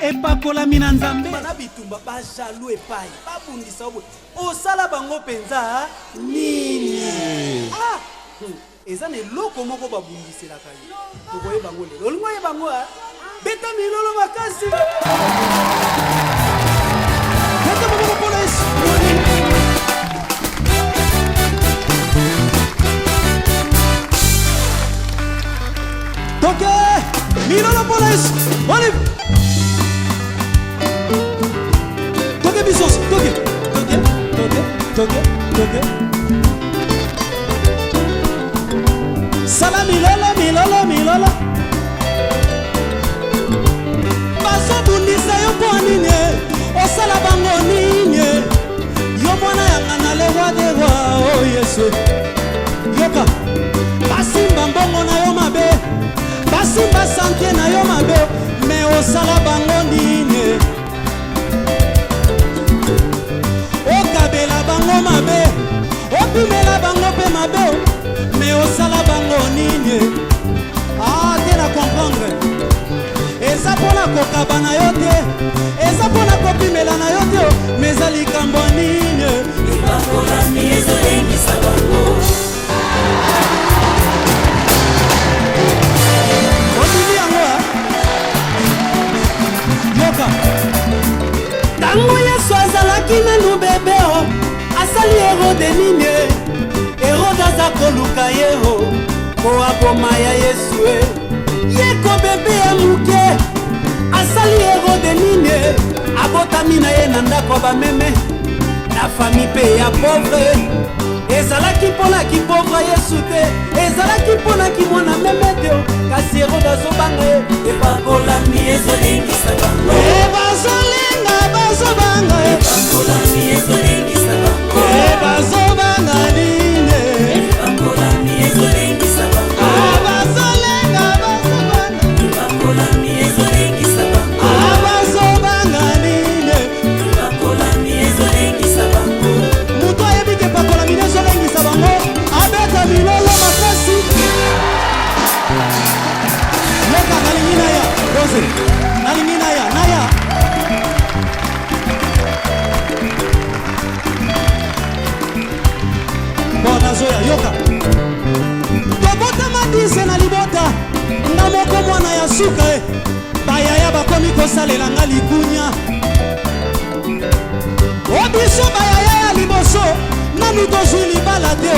epakolami na Nzambe. Bana bitumba ba jaloux epai babundisa obo osala bango penza nini eza na eloko moko babundiselaka ye tokoyeba bango lelo olingo oyeba bango beta milolo makasi beta maboko mpona Yesu toke milolo mpona Yesu olive toke bisoso toke sala milolo bazobundisa yo mpo nini osala bango nini yo mwana yanga na lewa dewa o Yesu yoka basimba mbongo na yo mabe basimba sante na yo mabe me osala bango nini okabela bango mabe opimela bango mpe mabe me osala bango nini te na comprendre eza mpona kokaba na yo te eza mpona kopimela na yo te me eza likambo nini epakolami ezolengisa bango otili yango yoka ntango Yesu azalaki nanu bebe asali Herode nini Herode aza koluka ye po aboma ya Yesu yeko bebe ya muke asali Herode nini abotami na ye na ndako bameme na fami mpe ya pauvre ezalaki mpona kipauvre Yesu te ezalaki mpona kimwana meme te kasi Herode azobanga ye epakolami ezolengisa bango bazobanga epakolami ezolengisa bango bazobanga nini epakolami ezolengisa bango epakolami ezolengisa bango bazobanga nini epakolami ezolengisa bango moto ayebi ke epakolami ezolengisa bango abeta milolo makasi leka nalingi naya rose nalingi naya nazoya yoka tobotama dise na libota nga moko mwana ya suka bayaya bakomi kosalela nga likunya obiso bayaya ya liboso nanu tozwi libala te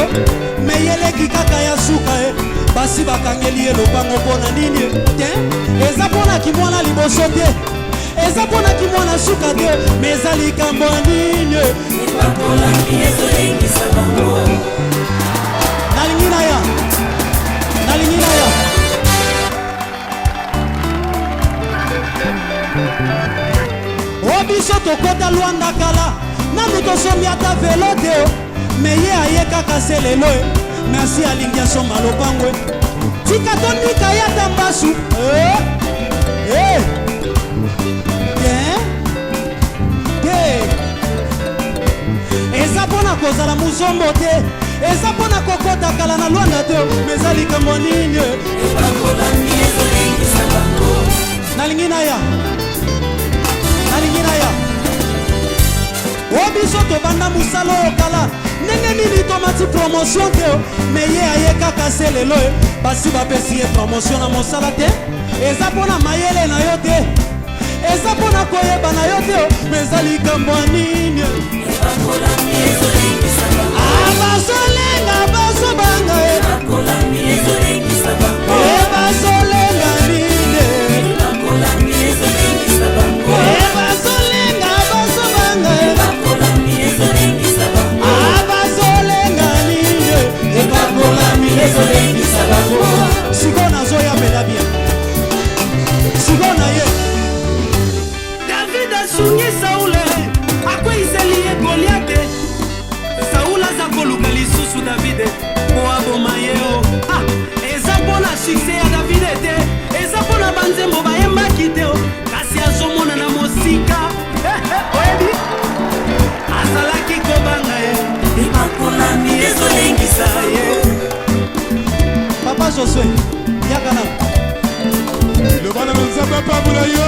me yeleki kaka ya suka basi bakangeli ye lopango mpona nini te eza mpona kimwana liboso te eza mpona kimwana suka te me eza likambo nini epakolami ezolengisa bango nalingi na ya obiso tokota lwanda kala nanu tosombi ata velo te me ye aye kaka se lelo merci alingi asomba lopango tika tonika ye ata mbasu eza mpona kozala muzombo te eza mpona kokota kala na lwanda te me eza likambo nini epakolami ezolengisa bango nalingi na ya obiso tobanda mosala oyo kala ndenge nini tomati promotion te me ye aye kaka se lelo basi bapesi ye promotion na mosala te eza mpona mayele na yo te eza mpona koyeba na yo te me eza likambo nini epakolami ezolengisa bango bazolenga bazobanga epakolami ezolengisa bango bazolenga nini epakolami ezolengisa bango bazolenga bazobanga epakolami ezolengisa bango bazolenga nini epakolami ezolengisa bango siko nazoyambela bien siko na ye David asungi Saule akweyiseli ye Goliate Saule aza koluka lisusu David po aboma ye eza mpona sukse ya David te eza mpona banzembo bayembaki te kasi azomona na mosika oyebi azalaki kobanga ye epakolami ezolengisa ye Papa Josué yaka na le bana nzambe pabula yo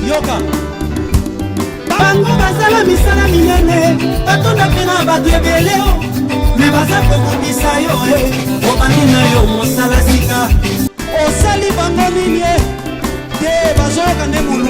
yoka bango bazala misala minene batonda mpe na bato ebele me baza kobundisa yo obandi na yo mosala sika osali bango nini te bazoyoka nde mulu